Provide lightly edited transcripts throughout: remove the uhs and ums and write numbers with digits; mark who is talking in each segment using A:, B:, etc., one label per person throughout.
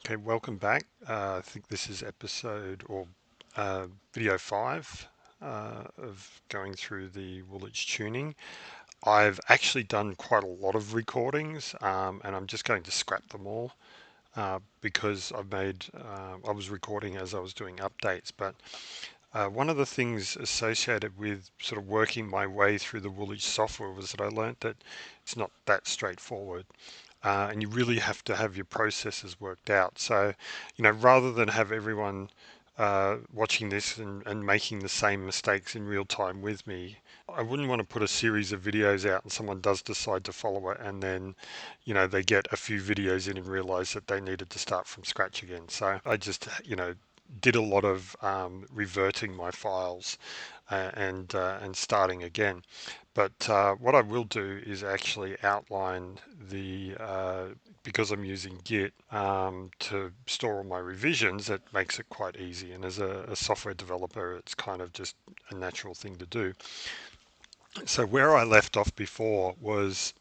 A: Okay, welcome back. I think this is episode or video 5 of going through the Woolich tuning. I've actually done quite a lot of recordings and I'm just going to scrap them all because I was recording as I was doing updates. But one of the things associated with sort of working my way through the Woolich software was that I learned that it's not that straightforward. And you really have to have your processes worked out. So, rather than have everyone watching this and making the same mistakes in real time with me, I wouldn't want to put a series of videos out and someone does decide to follow it and then, they get a few videos in and realize that they needed to start from scratch again. So I just, did a lot of reverting my files and starting again. But what I will do is actually outline because I'm using Git to store all my revisions, it makes it quite easy. And as a software developer, it's kind of just a natural thing to do. So where I left off before was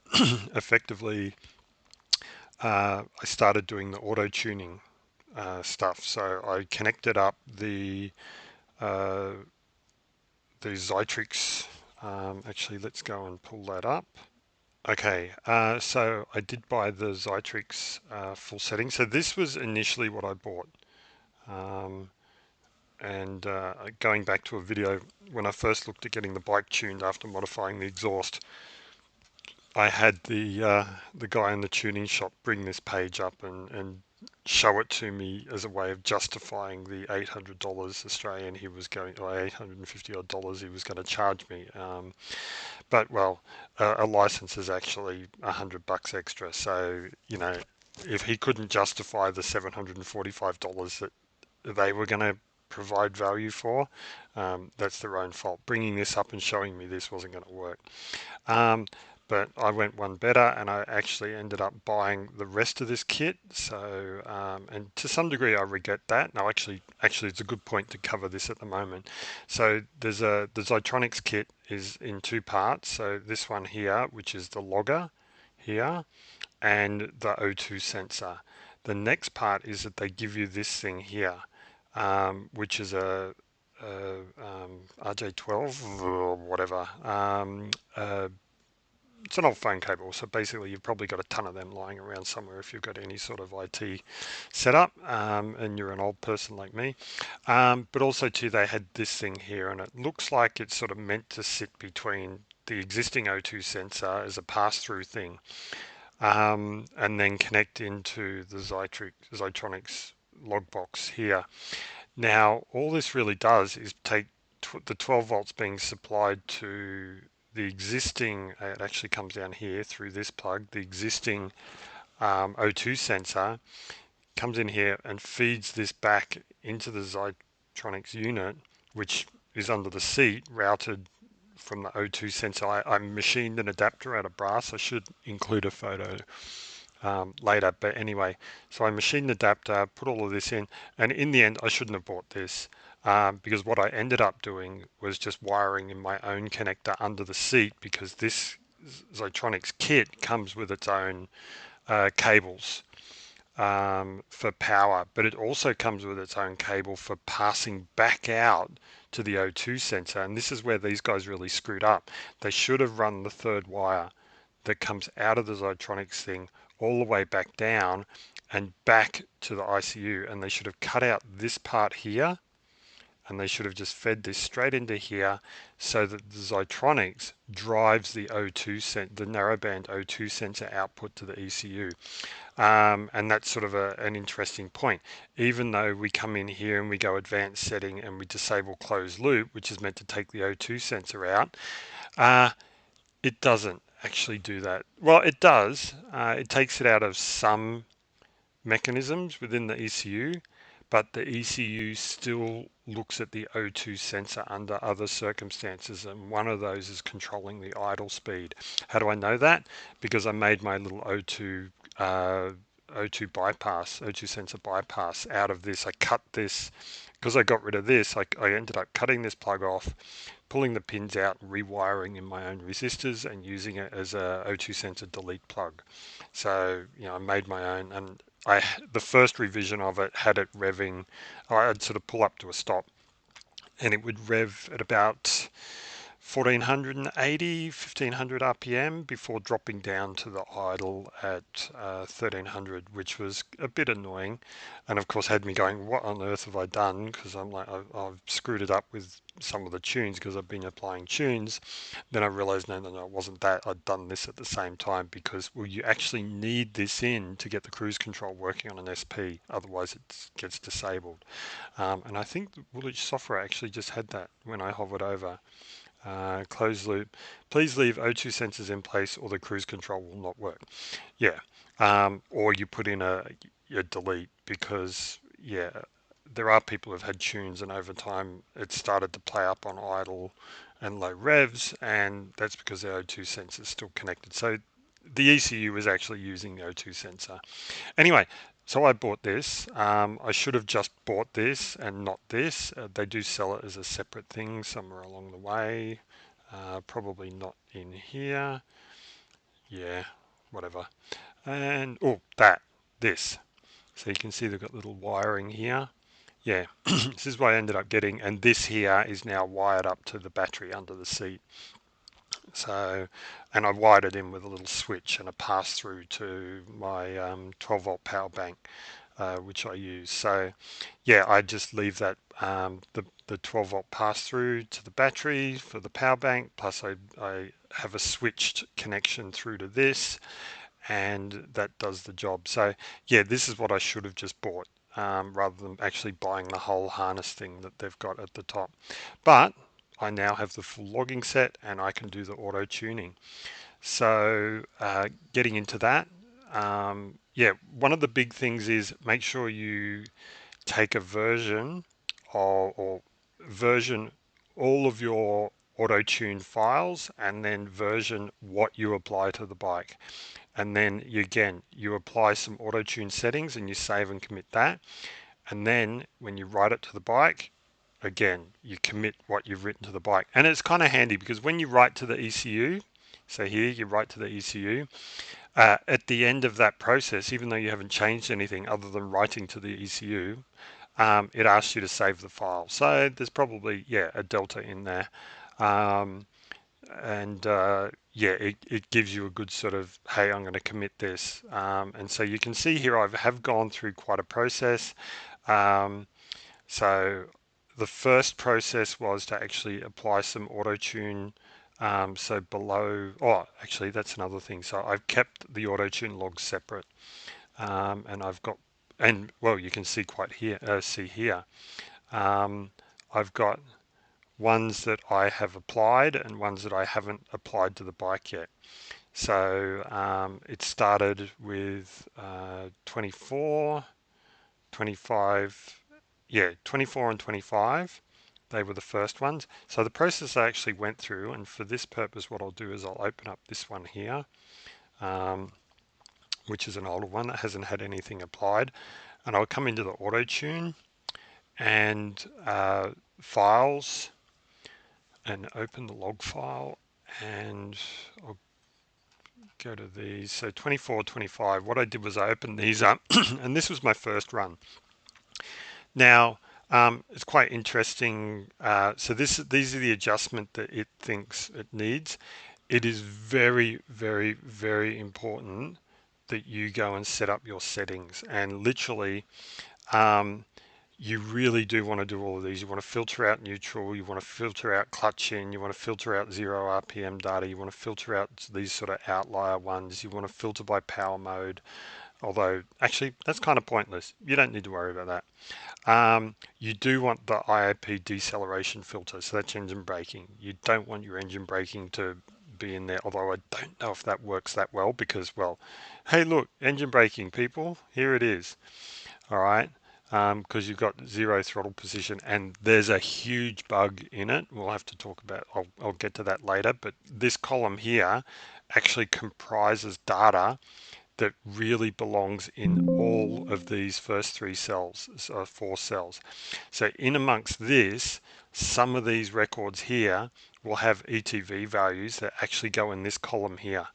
A: effectively I started doing the auto tuning stuff. So I connected up uh, the zeitronix. Actually, let's go and pull that up. Okay, so I did buy the zeitronix full setting. So this was initially what I bought. Um, and going back to a video when I first looked at getting the bike tuned after modifying the exhaust, I had the guy in the tuning shop bring this page up and show it to me as a way of justifying the $800 Australian he was going, or $850 odd dollars he was going to charge me. But well, a license is actually $100 extra. So if he couldn't justify the $745 that they were going to provide value for, that's their own fault. Bringing this up and showing me this wasn't going to work. But I went one better and I actually ended up buying the rest of this kit. So, and to some degree I regret that. No, actually it's a good point to cover this at the moment. So the zeitronix kit is in two parts. So this one here, which is the logger here, and the O2 sensor. The next part is that they give you this thing here, which is a RJ12 or whatever. It's an old phone cable, so basically you've probably got a ton of them lying around somewhere if you've got any sort of IT setup and you're an old person like me. But also too, they had this thing here, and it looks like it's sort of meant to sit between the existing O2 sensor as a pass-through thing, and then connect into the zeitronix log box here. Now, all this really does is take the 12 volts being supplied to the existing, it actually comes down here through this plug, the existing O2 sensor comes in here and feeds this back into the zeitronix unit, which is under the seat, routed from the O2 sensor. I machined an adapter out of brass. I should include a photo later, but anyway, so I machined the adapter, put all of this in, and in the end I shouldn't have bought this because what I ended up doing was just wiring in my own connector under the seat, because this zeitronix kit comes with its own cables for power, but it also comes with its own cable for passing back out to the O2 sensor. And this is where these guys really screwed up. They should have run the third wire that comes out of the zeitronix thing all the way back down and back to the ICU, and they should have cut out this part here, and they should have just fed this straight into here so that the zeitronix drives the the narrowband O2 sensor output to the ECU. And that's sort of an interesting point. Even though we come in here and we go advanced setting and we disable closed loop, which is meant to take the O2 sensor out, it doesn't actually do that. Well, it does. It takes it out of some mechanisms within the ECU, but the ECU still looks at the O2 sensor under other circumstances, and one of those is controlling the idle speed. How do I know that? Because I made my little O2 bypass, O2 sensor bypass out of this. I cut this because I got rid of this. I ended up cutting this plug off, pulling the pins out, rewiring in my own resistors, and using it as a O2 sensor delete plug. So I made my own, and the first revision of it had it revving. I'd sort of pull up to a stop, and it would rev at about 1480, 1500 RPM before dropping down to the idle at 1300, which was a bit annoying. And of course had me going, what on earth have I done? Because I'm like, I've screwed it up with some of the tunes because I've been applying tunes. Then I realized, no, it wasn't that. I'd done this at the same time because, well, you actually need this in to get the cruise control working on an SP. Otherwise it gets disabled. And I think the Woolich software actually just had that when I hovered over. Closed loop. Please leave O2 sensors in place or the cruise control will not work. Yeah. Or you put in a delete because, yeah, there are people who've had tunes and over time it started to play up on idle and low revs, and that's because the O2 sensor is still connected. So the ECU is actually using the O2 sensor. Anyway, so I bought this. I should have just bought this and not this. They do sell it as a separate thing somewhere along the way. Probably not in here. Yeah, whatever. And, oh, this. So you can see they've got little wiring here. Yeah, this is what I ended up getting. And this here is now wired up to the battery under the seat. So, and I wired it in with a little switch and a pass through to my 12 volt power bank, which I use. So, yeah, I just leave that the 12 volt pass through to the battery for the power bank. Plus, I have a switched connection through to this, and that does the job. So, yeah, this is what I should have just bought. Rather than actually buying the whole harness thing that they've got at the top. But I now have the full logging set and I can do the auto tuning. So getting into that, yeah, one of the big things is make sure you take a version or version all of your auto tune files and then version what you apply to the bike. And then you apply some auto tune settings and you save and commit that. And then when you write it to the bike, again, you commit what you've written to the bike. And it's kind of handy because when you write to the ECU, so here you write to the ECU, at the end of that process, even though you haven't changed anything other than writing to the ECU, it asks you to save the file. So there's probably, yeah, a delta in there. And yeah, it gives you a good sort of, hey, I'm going to commit this. And so you can see here I have gone through quite a process. So the first process was to actually apply some auto tune. So below, oh, actually that's another thing. So I've kept the auto tune logs separate, and I've got, and well, you can see see here. I've got ones that I have applied and ones that I haven't applied to the bike yet. So it started with 24, 25, yeah, 24 and 25. They were the first ones. So the process I actually went through, and for this purpose, what I'll do is I'll open up this one here, which is an older one that hasn't had anything applied. And I'll come into the auto tune and files and open the log file, and I'll go to these. So 24, 25, what I did was I opened these up and this was my first run. Now, it's quite interesting. So these are the adjustment that it thinks it needs. It is very, very, very important that you go and set up your settings. And literally, you really do want to do all of these. You want to filter out neutral, you want to filter out clutch in, you want to filter out 0 RPM data, you want to filter out these sort of outlier ones, you want to filter by power mode. Although, actually, that's kind of pointless. You don't need to worry about that. You do want the IAP deceleration filter, so that's engine braking. You don't want your engine braking to be in there, although I don't know if that works that well because, well, hey, look, engine braking, people, here it is. All right, because you've got 0 throttle position, and there's a huge bug in it. We'll have to talk about, I'll get to that later, but this column here actually comprises data that really belongs in all of these first 4 cells. So in amongst this, some of these records here will have ETV values that actually go in this column here,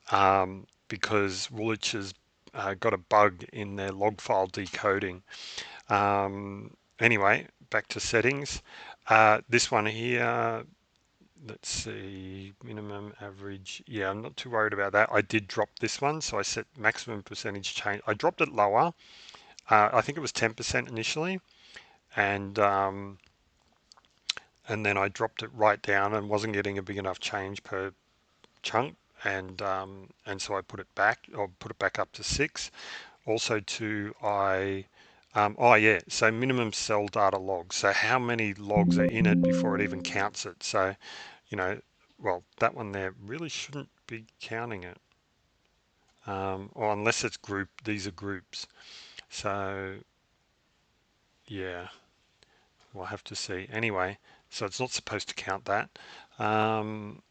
A: because Woolich has got a bug in their log file decoding. Anyway, back to settings. This one here, let's see, minimum, average. Yeah, I'm not too worried about that. I did drop this one, so I set maximum percentage change. I dropped it lower. I think it was 10% initially, and then I dropped it right down and wasn't getting a big enough change per chunk, and so I put it back, or put it back up to 6. Also, oh yeah, so minimum cell data logs. So how many logs are in it before it even counts it? So, you know, well, that one there really shouldn't be counting it, or unless it's group. These are groups. So yeah, we'll have to see. Anyway, so it's not supposed to count that. Um,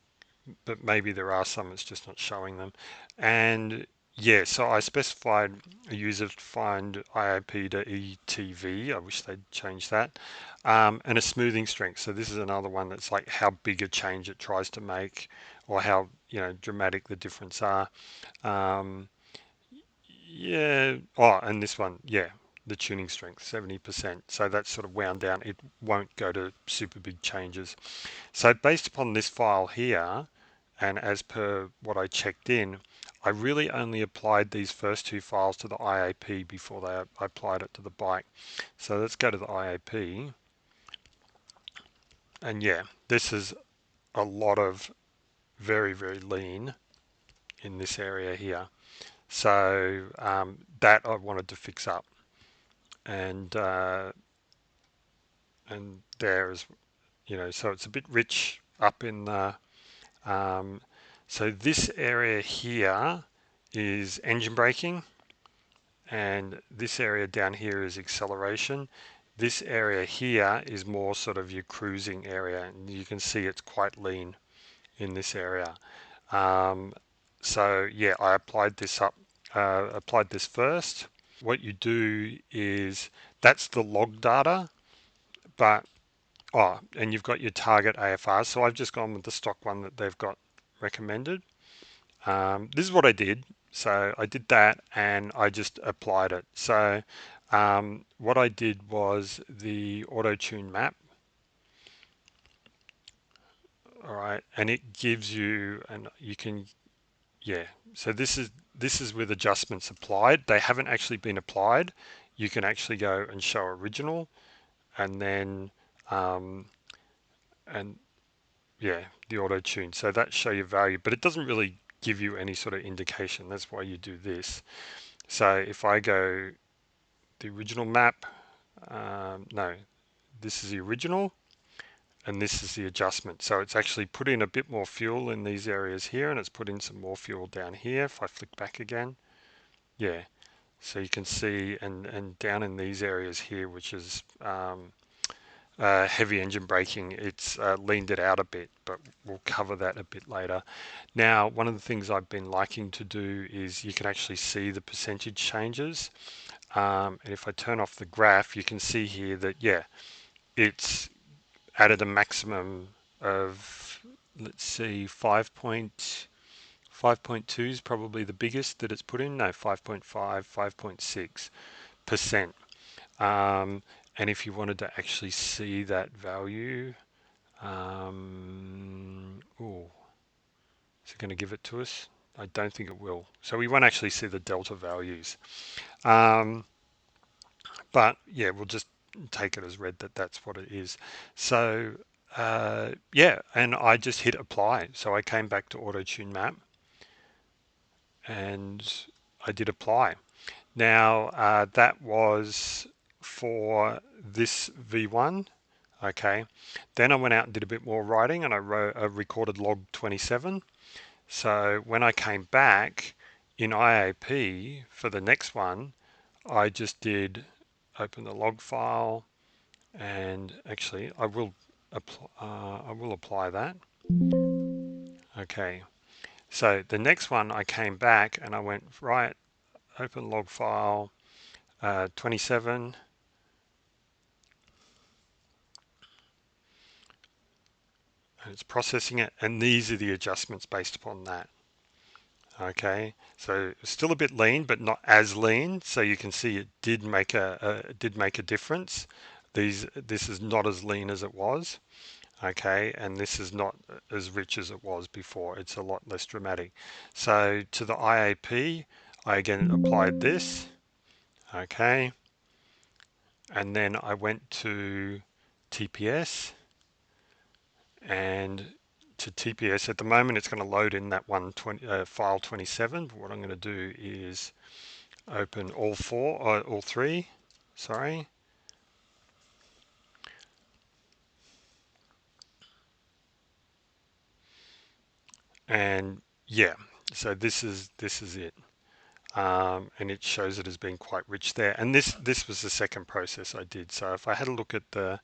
A: but maybe there are some, it's just not showing them. And yeah, so I specified a user-defined IAP to ETV. I wish they'd change that. And a smoothing strength. So this is another one that's like how big a change it tries to make, or how dramatic the difference are. Um, yeah. Oh, and this one, yeah, the tuning strength, 70%. So that's sort of wound down. It won't go to super big changes. So based upon this file here, and as per what I checked in, I really only applied these first two files to the IAP before I applied it to the bike. So let's go to the IAP. And yeah, this is a lot of very, very lean in this area here. So that I wanted to fix up. And there's, so it's a bit rich up in the, so this area here is engine braking, and this area down here is acceleration. This area here is more sort of your cruising area, and you can see it's quite lean in this area. So yeah, I applied this first. What you do is, that's the log data, but and you've got your target AFR. So I've just gone with the stock one that they've got recommended. This is what I did. So I did that and I just applied it. So what I did was the Autotune map. All right, and it gives you, and you can, yeah. So this is with adjustments applied. They haven't actually been applied. You can actually go and show original, and then and yeah, the auto tune. So that show your value, but it doesn't really give you any sort of indication. That's why you do this. So if I go the original map, no, this is the original, and this is the adjustment. So it's actually put in a bit more fuel in these areas here, and it's put in some more fuel down here. If I flick back again, yeah. So you can see, and down in these areas here, which is heavy engine braking, it's leaned it out a bit, but we'll cover that a bit later. Now, one of the things I've been liking to do is you can actually see the percentage changes. And if I turn off the graph, you can see here that, yeah, it's added a maximum of, let's see, 5.2 is probably the biggest that it's put in. No, 5.5, 5.6%. And if you wanted to actually see that value, oh, is it going to give it to us? I don't think it will. So we won't actually see the delta values. But yeah, we'll just take it as read that that's what it is. So yeah, and I just hit apply. So I came back to Autotune map and I did apply. Now that was for this V1. Okay, then I went out and did a bit more writing, and I recorded log 27. So when I came back in IAP for the next one, I just did open the log file, and actually I will apply that. Okay, so the next one I came back and I went right, open log file 27. And it's processing it, and these are the adjustments based upon that. Okay, so still a bit lean, but not as lean. So you can see it did make a difference. This is not as lean as it was. Okay, and this is not as rich as it was before. It's a lot less dramatic. So to the IAP, I again applied this. Okay, and then I went to TPS, and to TPS at the moment it's going to load in that file 27. But what I'm going to do is open all three, sorry, and yeah, so this is it, and it shows it as being quite rich there. And this was the second process I did. So if I had a look at the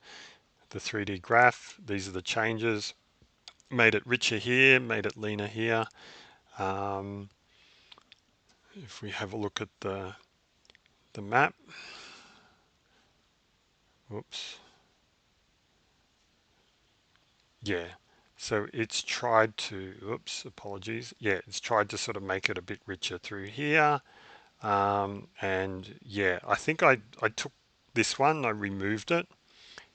A: 3D graph, these are the changes. Made it richer here, made it leaner here. Um, if we have a look at the map, whoops, yeah. So it's tried to, oops, apologies. Yeah, it's tried to sort of make it a bit richer through here. And yeah, I think I took this one, I removed it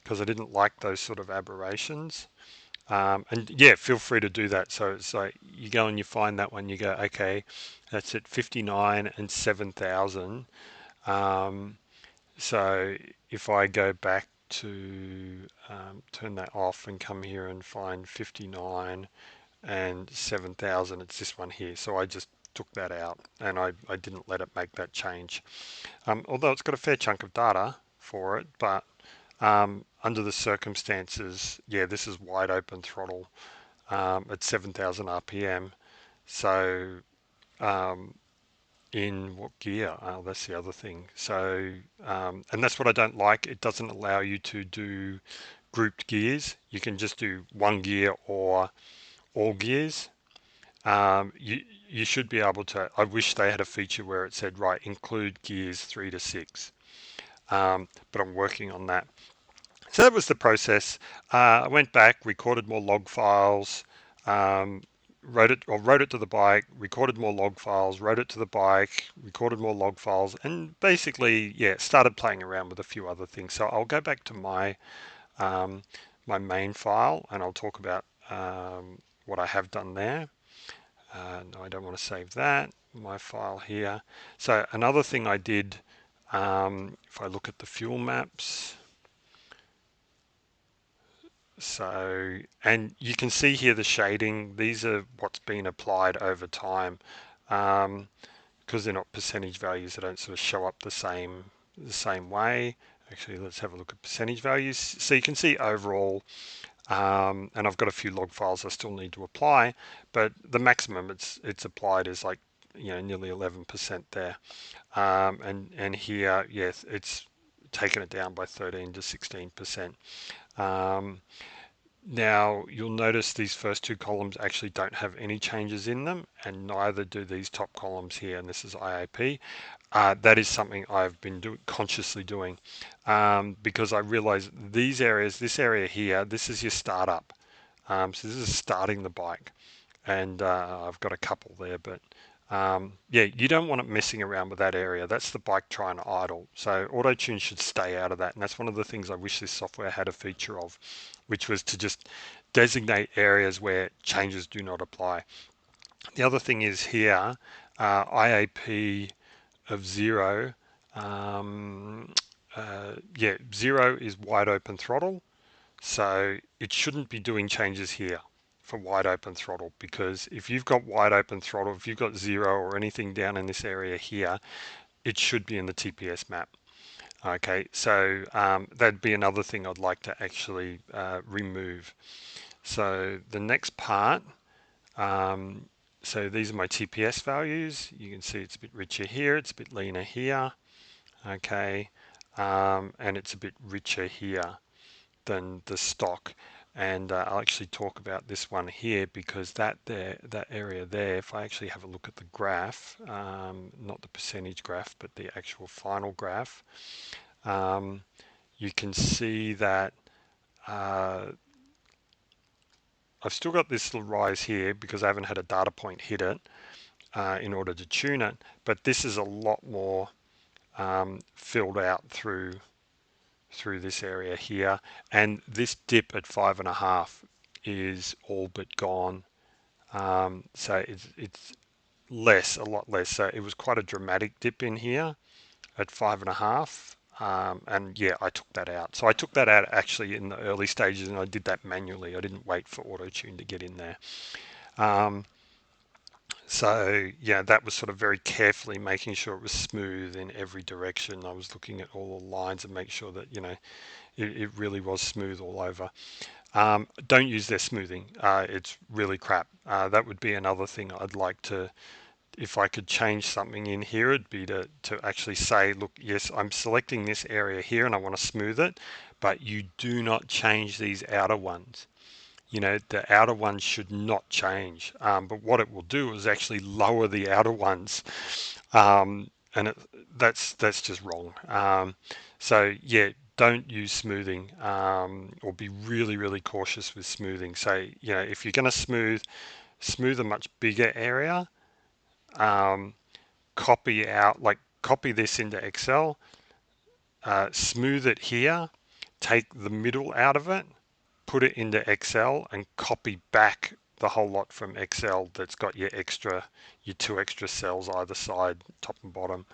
A: because I didn't like those sort of aberrations. And yeah, feel free to do that. So it's like you go and you find that one, you go, okay, that's at 59 and 7,000. Um, so if I go back to turn that off and come here and find 59 and 7,000, it's this one here. So I just took that out and I didn't let it make that change. Although it's got a fair chunk of data for it, but under the circumstances, yeah, this is wide open throttle at 7,000 RPM. So um, in what gear? Oh, that's the other thing. So, and that's what I don't like. It doesn't allow you to do grouped gears. You can just do one gear or all gears. You should be able to. I wish they had a feature where it said, right, include gears 3 to 6. But I'm working on that. So that was the process. I went back, recorded more log files, um, wrote it to the bike, recorded more log files, wrote it to the bike, recorded more log files, and basically, yeah, started playing around with a few other things. So I'll go back to um, my main file and I'll talk about what I have done there. No, I don't want to save that. My file here. So another thing I did, if I look at the fuel maps, so, and you can see here the shading. These are what's been applied over time. Because they're not percentage values, they don't sort of show up the same way. Actually, let's have a look at percentage values. So you can see overall, and I've got a few log files I still need to apply, but the maximum it's applied is like nearly 11% there. And here, yes, it's taken it down by 13 to 16%. Um, Now you'll notice these first two columns actually don't have any changes in them, and neither do these top columns here, and this is IAP. That is something I've been consciously doing because I realize these areas, this area here, this is your startup. So this is starting the bike, and I've got a couple there, but yeah, you don't want it messing around with that area. That's the bike trying to idle. So Autotune should stay out of that, and that's one of the things I wish this software had a feature of, which was to just designate areas where changes do not apply. The other thing is here, IAP of 0. Yeah, 0 is wide open throttle. So it shouldn't be doing changes here for wide open throttle, because if you've got wide open throttle, if you've got 0 or anything down in this area here, it should be in the TPS map. Okay, so that'd be another thing I'd like to actually remove. So the next part, um, so these are my TPS values. You can see it's a bit richer here, it's a bit leaner here, okay, and it's a bit richer here than the stock. And I'll actually talk about this one here, because that area there, if I actually have a look at the graph, not the percentage graph, but the actual final graph, um, you can see that uh, I've still got this little rise here because I haven't had a data point hit it. in order to tune it. But this is a lot more filled out through this area here, and this dip at 5.5 is all but gone. So it's less, a lot less. So it was quite a dramatic dip in here at 5.5. And yeah, I took that out. So I took that out actually in the early stages, and I did that manually. I didn't wait for Autotune to get in there. So yeah, that was sort of very carefully making sure it was smooth in every direction. I was looking at all the lines and make sure that, it really was smooth all over. Don't use their smoothing. It's really crap. That would be another thing I'd like to, if I could change something in here, it'd be to actually say, look, yes, I'm selecting this area here and I want to smooth it, but you do not change these outer ones. The outer ones should not change. But what it will do is actually lower the outer ones. And that's just wrong. So yeah, don't use smoothing, or be really, really cautious with smoothing. So, if you're going to smooth a much bigger area, copy this into Excel, smooth it here, take the middle out of it, put it into Excel, and copy back the whole lot from Excel that's got your two extra cells either side, top and bottom.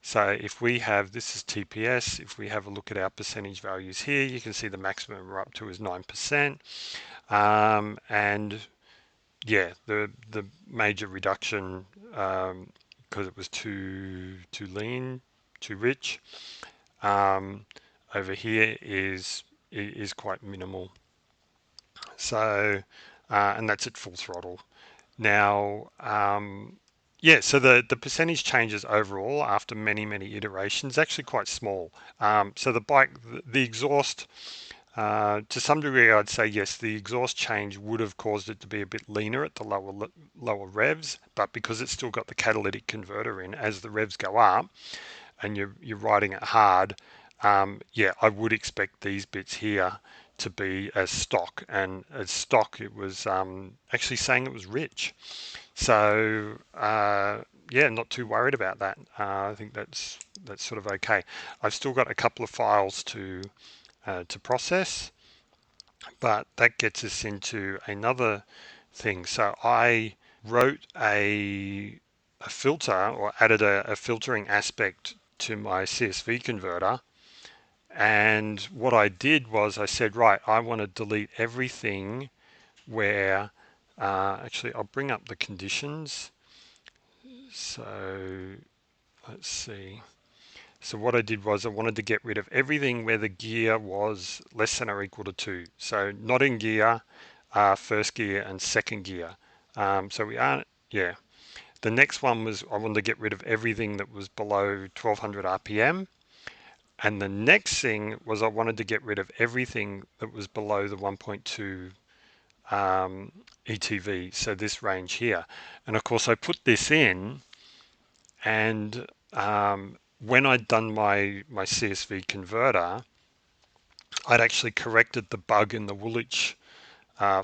A: So if we have, this is TPS, if we have a look at our percentage values here, you can see the maximum we're up to is 9%. And yeah, the major reduction, because it was too lean, too rich, over here is quite minimal. So, and that's at full throttle. Now, yeah, so the percentage changes overall after many iterations actually quite small. So the bike, the exhaust, to some degree, I'd say yes, the exhaust change would have caused it to be a bit leaner at the lower revs, but because it's still got the catalytic converter in, as the revs go up and you're riding it hard, yeah, I would expect these bits here to be as stock, and as stock it was actually saying it was rich. So yeah, not too worried about that. I think that's sort of okay. I've still got a couple of files to process, but that gets us into another thing. So I wrote a filter, or added a filtering aspect to my CSV converter. And what I did was I said, right, I want to delete everything where, actually, I'll bring up the conditions. So let's see. So what I did was I wanted to get rid of everything where the gear was less than or equal to 2. So not in gear, first gear and second gear. So we aren't, yeah. The next one was I wanted to get rid of everything that was below 1200 RPM. And the next thing was I wanted to get rid of everything that was below the 1.2 ETV, so this range here. And of course I put this in, and when I'd done my CSV converter, I'd actually corrected the bug in the Woolich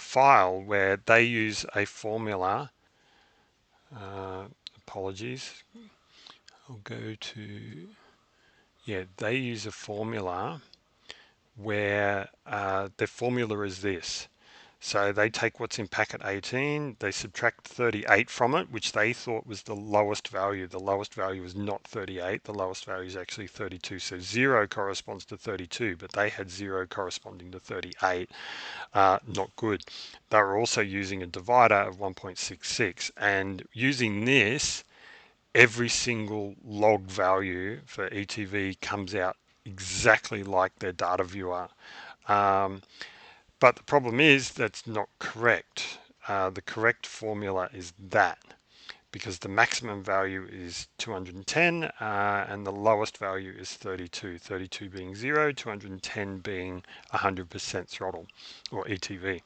A: file where they use a formula. Apologies. I'll go to, yeah, they use a formula where their formula is this. So they take what's in packet 18, they subtract 38 from it, which they thought was the lowest value. The lowest value is not 38, the lowest value is actually 32. So 0 corresponds to 32, but they had 0 corresponding to 38. Not good. They were also using a divider of 1.66, and using this, every single log value for ETV comes out exactly like their data viewer. But the problem is that's not correct. The correct formula is that, because the maximum value is 210 and the lowest value is 32. 32 being 0, 210 being 100% throttle or ETV.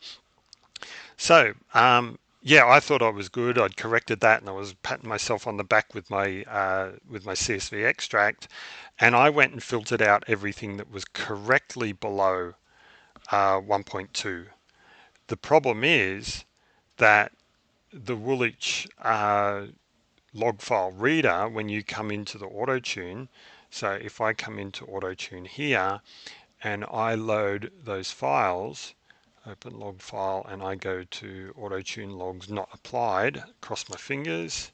A: So yeah, I thought I was good. I'd corrected that, and I was patting myself on the back with my CSV extract, and I went and filtered out everything that was correctly below 1.2. The problem is that the Woolich log file reader, when you come into the Autotune, so if I come into Autotune here and I load those files, open log file, and I go to Autotune logs not applied, cross my fingers,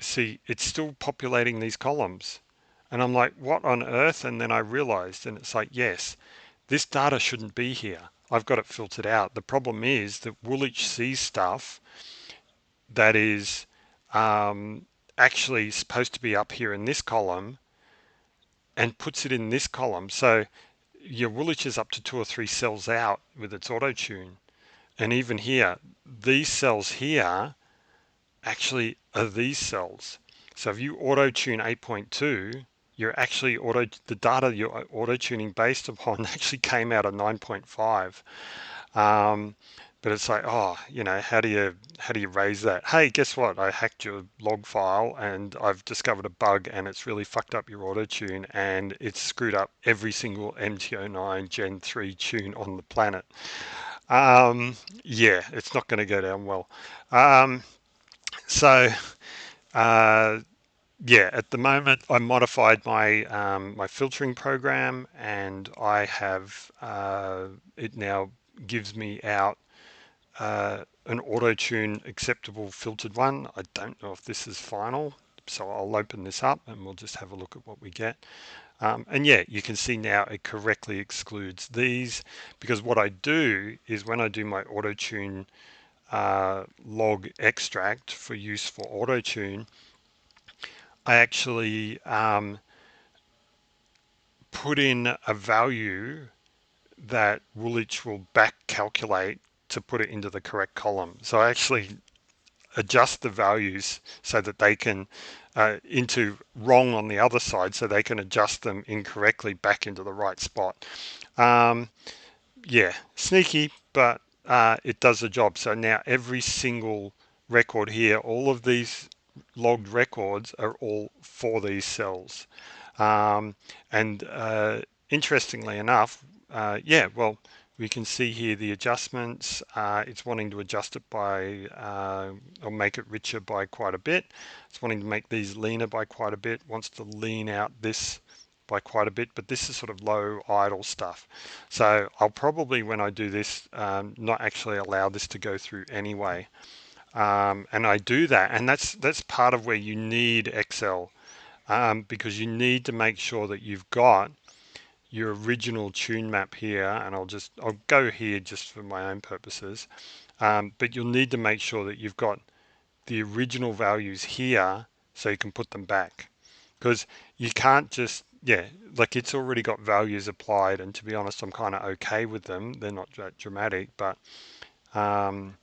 A: see it's still populating these columns. And I'm like, what on earth? And then I realized, and it's like, yes, this data shouldn't be here. I've got it filtered out. The problem is that Woolwich sees stuff that is actually supposed to be up here in this column and puts it in this column. So your Woolwich is up to 2 or 3 cells out with its auto tune. And even here, these cells here actually are these cells. So if you auto tune 8.2, you're actually the data you're auto tuning based upon actually came out of 9.5. But it's like, oh, how do you raise that? Hey, guess what? I hacked your log file and I've discovered a bug and it's really fucked up your auto tune and it's screwed up every single MT09 Gen 3 tune on the planet. Yeah, it's not going to go down well. Um, so uh, yeah, at the moment I modified my filtering program and I have it now gives me out an auto tune acceptable filtered one. I don't know if this is final, so I'll open this up and we'll just have a look at what we get. And yeah, you can see now it correctly excludes these, because what I do is when I do my auto tune log extract for use for auto tune, I actually put in a value that Woolwich will back calculate to put it into the correct column. So I actually adjust the values so that they can into wrong on the other side, so they can adjust them incorrectly back into the right spot. Yeah, sneaky, but it does the job. So now every single record here, all of these logged records are all for these cells. And interestingly enough, yeah, well, we can see here the adjustments. It's wanting to adjust it by, or make it richer by quite a bit. It's wanting to make these leaner by quite a bit, wants to lean out this by quite a bit, but this is sort of low idle stuff. So I'll probably, when I do this, not actually allow this to go through anyway. And I do that, and that's part of where you need Excel, because you need to make sure that you've got your original tune map here, and I'll go here just for my own purposes, but you'll need to make sure that you've got the original values here so you can put them back, because you can't just, yeah, like it's already got values applied, and to be honest, I'm kind of okay with them. They're not that dramatic, but um,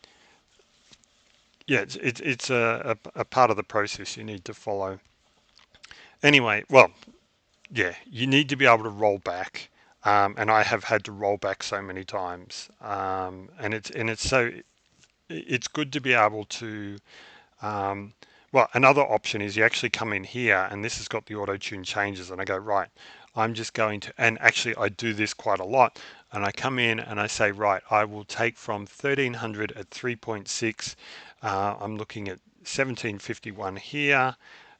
A: yeah, it's a part of the process you need to follow. Anyway, well, yeah, you need to be able to roll back, and I have had to roll back so many times, it's good to be able to. Um, well, another option is you actually come in here, and this has got the auto tune changes, and I go, right, I'm just going to, and actually I do this quite a lot, and I come in and I say, right, I will take from 1300 at 3.6. I'm looking at 1751 here,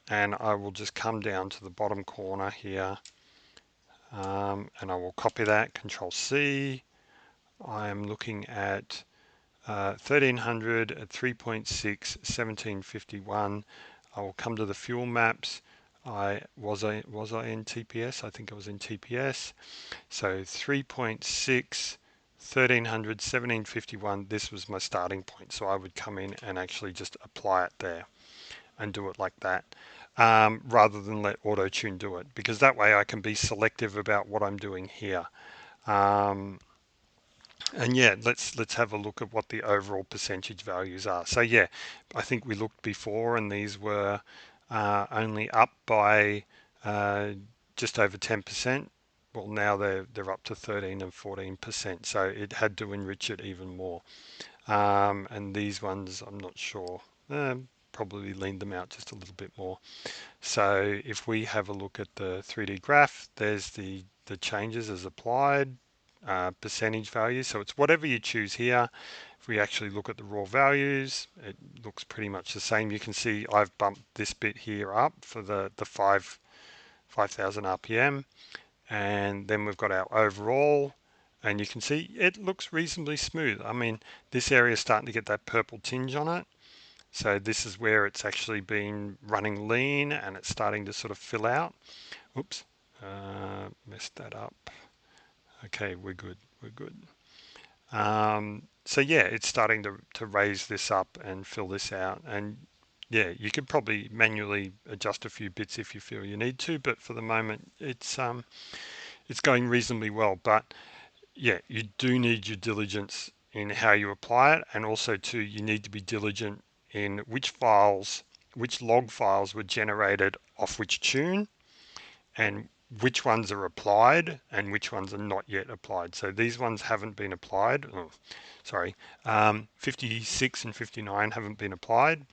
A: and I will just come down to the bottom corner here, and I will copy that, Control C. I am looking at 1300 at 3.6, 1751. I will come to the fuel maps. I was I in TPS? I think I was in TPS. So 3.6, 1300, 1751. This was my starting point. So I would come in and actually just apply it there and do it like that, rather than let Autotune do it, because that way I can be selective about what I'm doing here. Um, and yeah, let's have a look at what the overall percentage values are. So yeah, I think we looked before, and these were only up by uh, just over 10%. Well, now they're up to 13 and 14%. So it had to enrich it even more. And these ones, I'm not sure. Probably leaned them out just a little bit more. So if we have a look at the 3D graph, there's the the changes as applied, percentage value. So it's whatever you choose here. If we actually look at the raw values, it looks pretty much the same. You can see I've bumped this bit here up for the 5,000 RPM, and then we've got our overall, and you can see it looks reasonably smooth. I mean, this area is starting to get that purple tinge on it. So this is where it's actually been running lean and it's starting to sort of fill out. Oops, messed that up. Okay, we're good, we're good. So yeah, it's starting to raise this up and fill this out. And yeah, you could probably manually adjust a few bits if you feel you need to, but for the moment, it's going reasonably well. But yeah, you do need your diligence in how you apply it, and also too, you need to be diligent in which log files were generated off which tune, and which ones are applied and which ones are not yet applied. So these ones haven't been applied. Oh, sorry, 56 and 59 haven't been applied,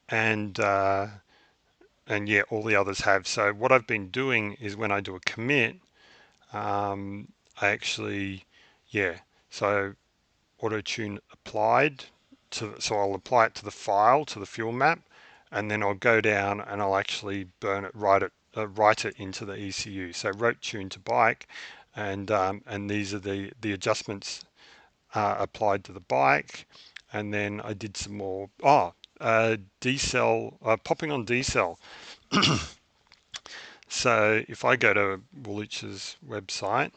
A: and yeah, all the others have. So what I've been doing is when I do a commit, I actually, yeah, so Autotune applied so I'll apply it to the file, to the fuel map, and then I'll go down and I'll actually write it into the ECU. So wrote tune to bike, and these are the adjustments applied to the bike, and then I did some more. decel, popping on decel. So if I go to Woolich's website,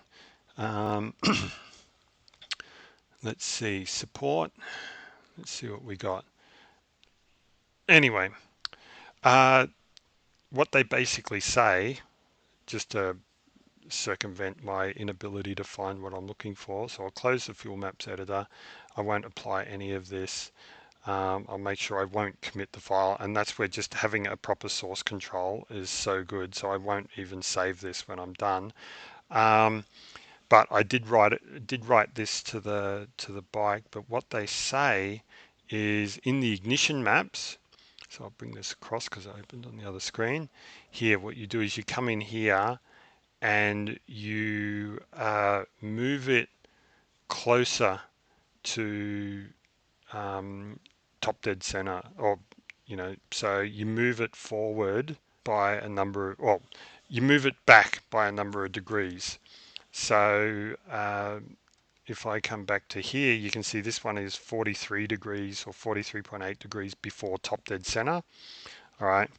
A: let's see, support. Let's see what we got. Anyway, what they basically say, just to circumvent my inability to find what I'm looking for, so I'll close the fuel maps editor. I won't apply any of this. I'll make sure I won't commit the file, and that's where just having a proper source control is so good. So I won't even save this when I'm done. But I did write this to the bike. But what they say is in the ignition maps. So I'll bring this across because I opened on the other screen. Here, what you do is you come in here and you move it closer to top dead center, or so you move it forward by a number of, well, you move it back by a number of degrees. So if I come back to here, you can see this one is 43 degrees or 43.8 degrees before top dead center. All right.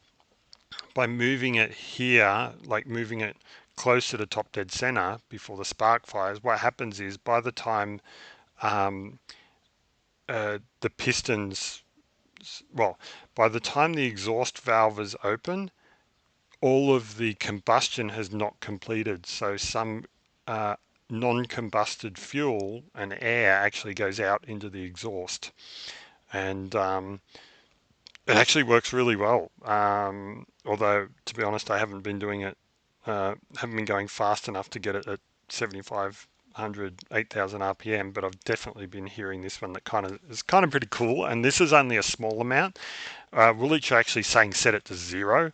A: By moving it here, like moving it closer to top dead center before the spark fires, what happens is by the time the pistons, well, by the time the exhaust valve is open, all of the combustion has not completed. So some non-combusted fuel and air actually goes out into the exhaust, and it actually works really well. Although, to be honest, I haven't been doing it, haven't been going fast enough to get it at 7,500, 8,000 RPM, but I've definitely been hearing this one that is kind of pretty cool. And this is only a small amount. Woolich are actually saying set it to 0,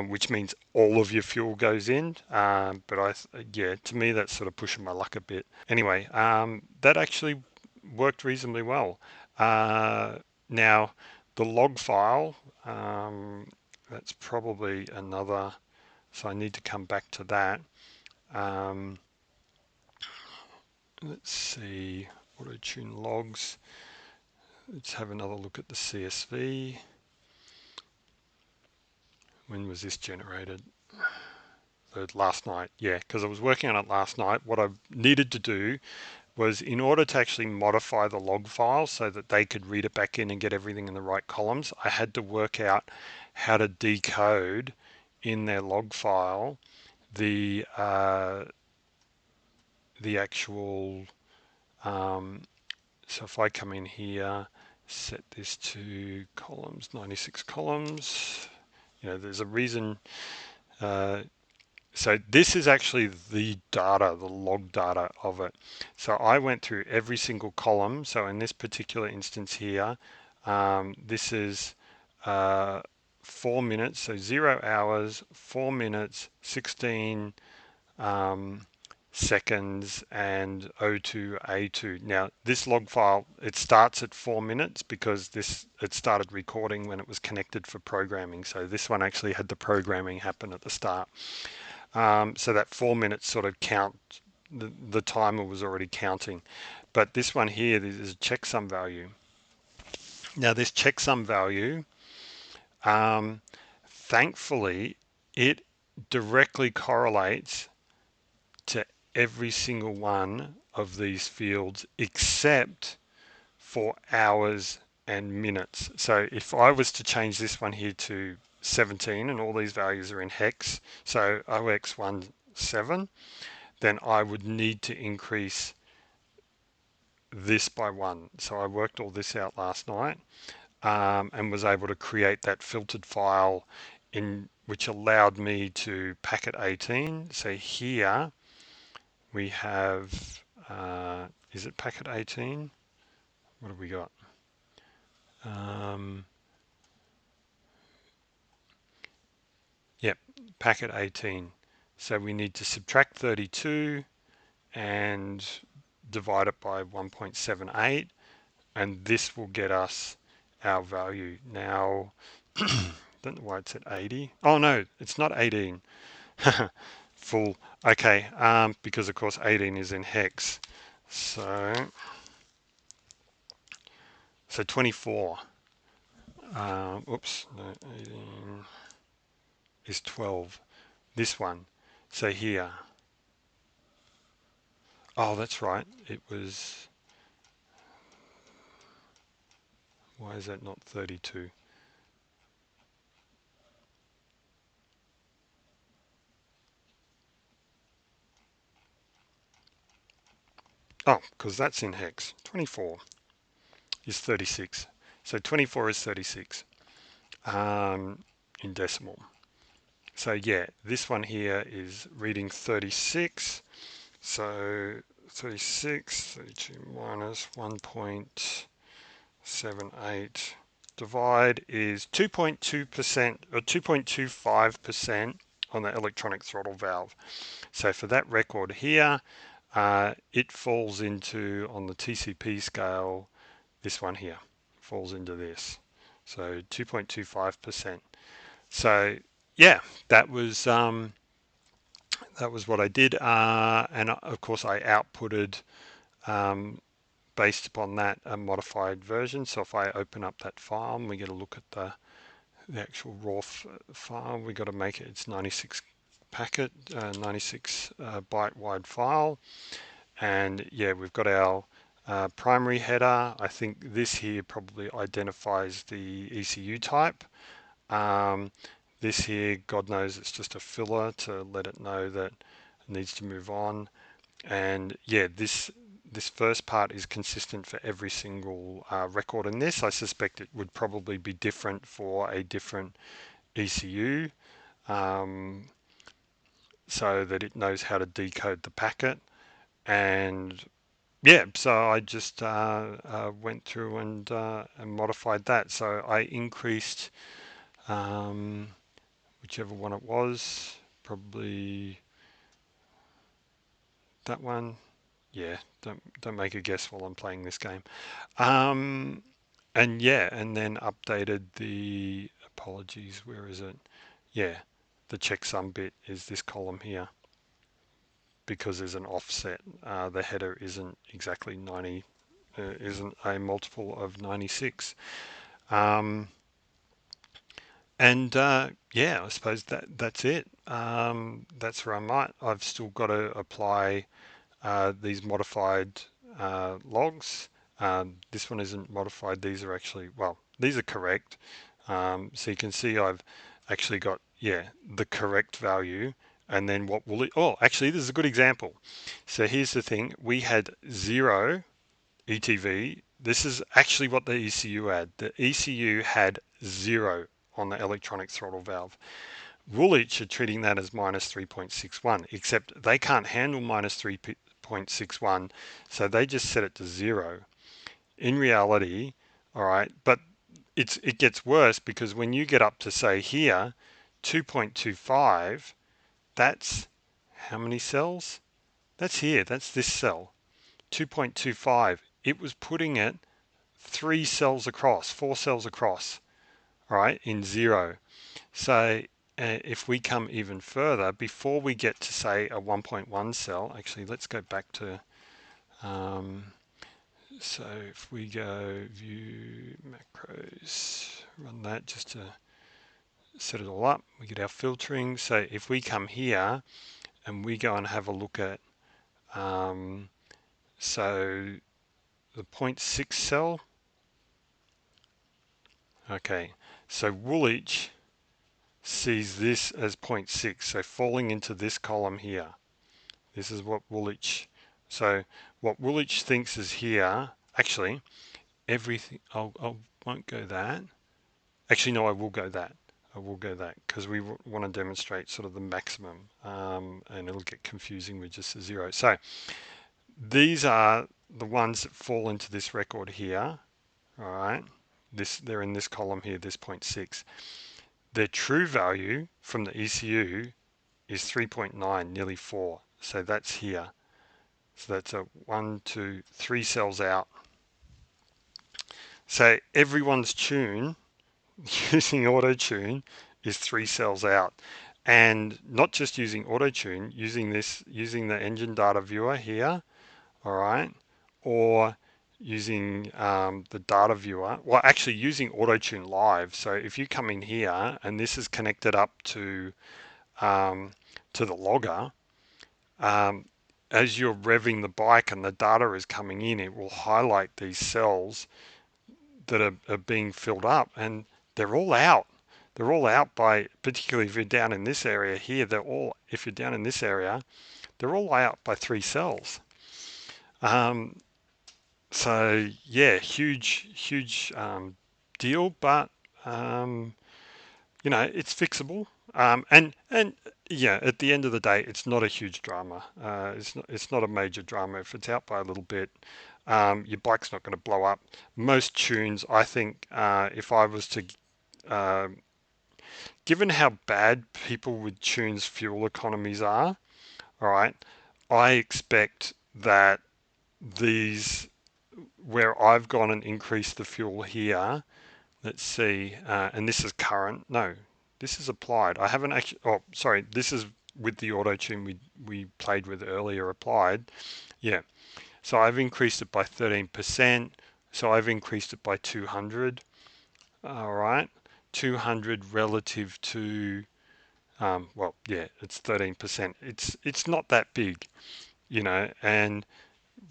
A: which means all of your fuel goes in. But yeah, to me, that's sort of pushing my luck a bit. Anyway, that actually worked reasonably well. Now, the log file, that's probably another, so I need to come back to that. Let's see, Autotune logs. Let's have another look at the CSV. When was this generated? Last night, yeah, because I was working on it last night. What I needed to do was, in order to actually modify the log file so that they could read it back in and get everything in the right columns, I had to work out how to decode in their log file the actual, so if I come in here, set this to columns, 96 columns, there's a reason. So this is actually the data, the log data of it. So I went through every single column. So in this particular instance here, this is 4 minutes, so 0 hours, 4 minutes, 16 seconds, and O2 A2. Now this log file, it starts at 4 minutes because it started recording when it was connected for programming. So this one actually had the programming happen at the start. So that 4 minutes sort of count, the timer was already counting. But this one here, this is a checksum value. Now this checksum value, thankfully, it directly correlates to every single one of these fields except for hours and minutes. So if I was to change this one here to 17 and all these values are in hex, so 0x17, then I would need to increase this by 1. So I worked all this out last night and was able to create that filtered file in which allowed me to packet 18. So here we have, is it packet 18? What have we got? Yep, packet 18. So we need to subtract 32 and divide it by 1.78, and this will get us our value. Now, don't know why it's at 80. Oh no, it's not 18. Full. Okay, because of course 18 is in hex. So 24. Oops, no, 18 is 12. This one. So here. Oh, that's right. It was. Why is that not 32? Oh, because that's in hex. 24 is 36. So 24 is 36 in decimal. So yeah, this one here is reading 36. So 36, 32 minus 1.78. Divide is 2.2% or 2.25% on the electronic throttle valve. So for that record here, it falls into, on the TCP scale, this one here falls into this. So 2.25%. So yeah, that was what I did, and of course I outputted based upon that a modified version. So if I open up that file and we get a look at the actual raw file, we got to make it, it's 96 packet, 96 byte wide file, and yeah, we've got our primary header. I think this here probably identifies the ECU type. This here, God knows, it's just a filler to let it know that it needs to move on. And yeah, this first part is consistent for every single record in this. I suspect it would probably be different for a different ECU, so that it knows how to decode the packet. And yeah, so I just went through and modified that. So I increased whichever one it was, probably that one. Yeah, don't make a guess while I'm playing this game. And yeah, and then updated the, apologies, where is it? Yeah, the checksum bit is this column here because there's an offset. The header isn't exactly 90, isn't a multiple of 96. And yeah, I suppose that's it. That's where I'm at. I've still got to apply these modified logs. This one isn't modified. These are actually, well, these are correct. So you can see I've actually got, yeah, the correct value. And then what will it, oh, actually, this is a good example. So here's the thing. We had 0 ETV. This is actually what the ECU had. The ECU had 0 on the electronic throttle valve. Woolich are treating that as minus 3.61, except they can't handle minus 3.61, so they just set it to 0. In reality, all right, but it gets worse because when you get up to say here, 2.25, that's how many cells? That's here, that's this cell, 2.25. It was putting it 3 cells across, 4 cells across, right, in zero. So if we come even further, before we get to say a 1.1 cell, actually let's go back to, so if we go view macros, run that just to set it all up, we get our filtering. So if we come here and we go and have a look at, so the zero point 0.6 cell, okay, so Woolich sees this as 0.6, so falling into this column here. This is what Woolich, so what Woolich thinks is here, actually, everything, I won't go that. Actually, no, I will go that. I will go that because we want to demonstrate sort of the maximum, and it'll get confusing with just a zero. So these are the ones that fall into this record here. All right, they're in this column here, this 0.6. Their true value from the ECU is 3.9, nearly 4. So that's here. So that's a 1, 2, 3 cells out. So everyone's tune using Autotune is 3 cells out. And not just using Autotune, using the engine data viewer here, all right, or using the data viewer, well, actually using Autotune live. So if you come in here and this is connected up to the logger, as you're revving the bike and the data is coming in, it will highlight these cells that are being filled up, and they're all out. They're all out by, particularly if you're down in this area here, if you're down in this area, they're all out by 3 cells. So yeah, huge deal, but it's fixable. And yeah, at the end of the day, it's not a huge drama. It's not a major drama. If it's out by a little bit, your bike's not going to blow up. Most tunes, I think, if I was to, uh, given how bad people with tunes fuel economies are, all right, I expect that these, where I've gone and increased the fuel here, let's see, and this is current. No, this is applied. I haven't actually, oh, sorry, this is with the auto tune we played with earlier applied. Yeah, so I've increased it by 13%. So I've increased it by 200. All right, 200 relative to, well, yeah, it's 13%. It's not that big, and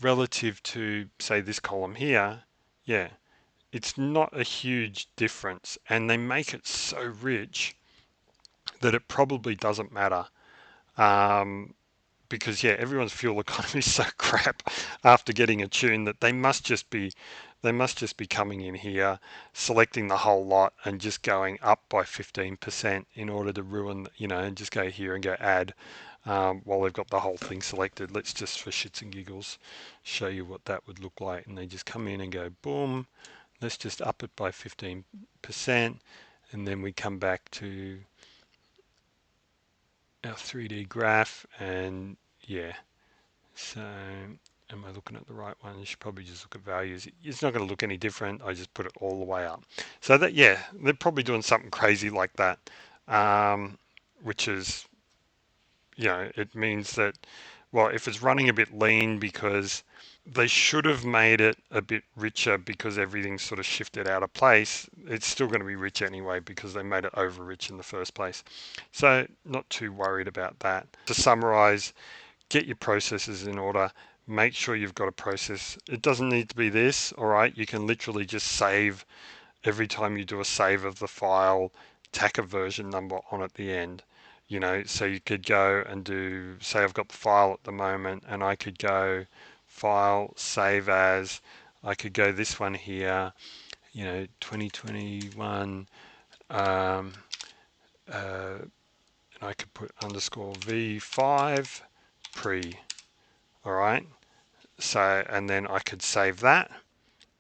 A: relative to, say, this column here, yeah, it's not a huge difference, and they make it so rich that it probably doesn't matter, because yeah, everyone's fuel economy is so crap after getting a tune that they must just be coming in here, selecting the whole lot and just going up by 15% in order to ruin, and just go here and go add, while they've got the whole thing selected. Let's just, for shits and giggles, show you what that would look like. And they just come in and go boom, let's just up it by 15%, and then we come back to our 3D graph, and yeah, so am I looking at the right one? You should probably just look at values. It's not going to look any different. I just put it all the way up. So that, yeah, they're probably doing something crazy like that, which is, it means that, well, if it's running a bit lean, because they should have made it a bit richer because everything's sort of shifted out of place. It's still going to be rich anyway because they made it over rich in the first place. So not too worried about that. To summarize, get your processes in order. Make sure you've got a process. It doesn't need to be this, all right? You can literally just save every time you do a save of the file, tack a version number on at the end. So you could go and do, say I've got the file at the moment, and I could go file, save as, I could go this one here, 2021, and I could put underscore V5 pre, all right? So, and then I could save that,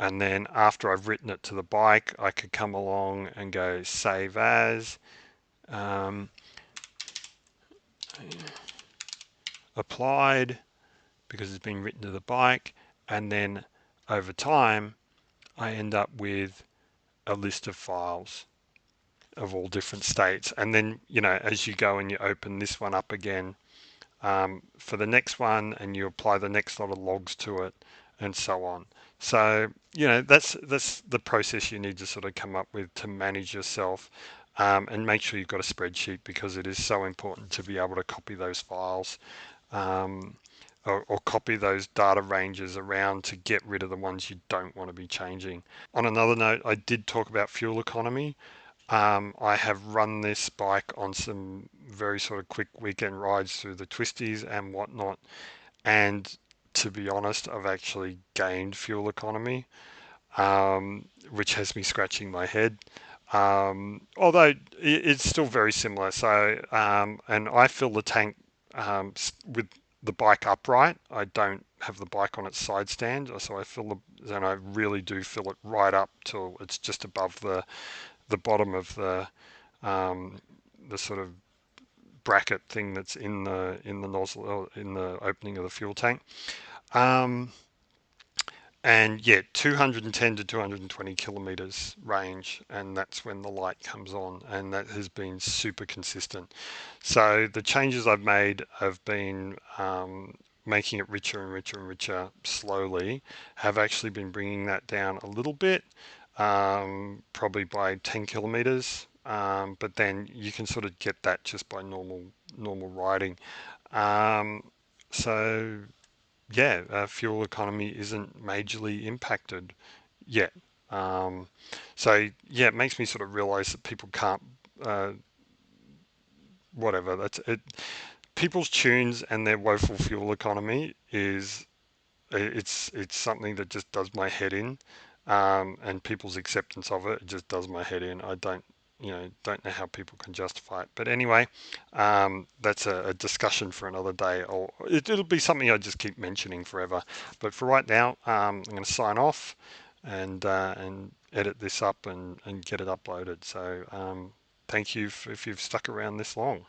A: And then after I've written it to the bike, I could come along and go save as, um, applied, because it's been written to the bike. And then over time, I end up with a list of files of all different states. And then, as you go and you open this one up again, for the next one, and you apply the next lot of logs to it, and so on. So that's the process you need to sort of come up with to manage yourself, and make sure you've got a spreadsheet, because it is so important to be able to copy those files, um, or copy those data ranges around to get rid of the ones you don't want to be changing. On another note, I did talk about fuel economy. I have run this bike on some very sort of quick weekend rides through the twisties and whatnot. And to be honest, I've actually gained fuel economy, which has me scratching my head. Although it's still very similar. So, and I fill the tank with the bike upright. I don't have the bike on its side stand. So I and I really do fill it right up till it's just above the bottom of um, the sort of bracket thing that's in the nozzle, in the opening of the fuel tank. Um, and yeah, 210 to 220 kilometers range, and that's when the light comes on, and that has been super consistent. So the changes I've made have been making it richer and richer and richer slowly, have actually been bringing that down a little bit, probably by 10 kilometers. But then you can sort of get that just by normal riding. Um, so yeah, fuel economy isn't majorly impacted yet. Um, so yeah, it makes me sort of realize that people can't, uh, whatever. That's it. People's tunes and their woeful fuel economy is it's something that just does my head in, and people's acceptance of it just does my head in. I don't know how people can justify it. But anyway, that's a discussion for another day, or it'll be something I just keep mentioning forever. But for right now, I'm going to sign off and edit this up and get it uploaded. So thank you if you've stuck around this long.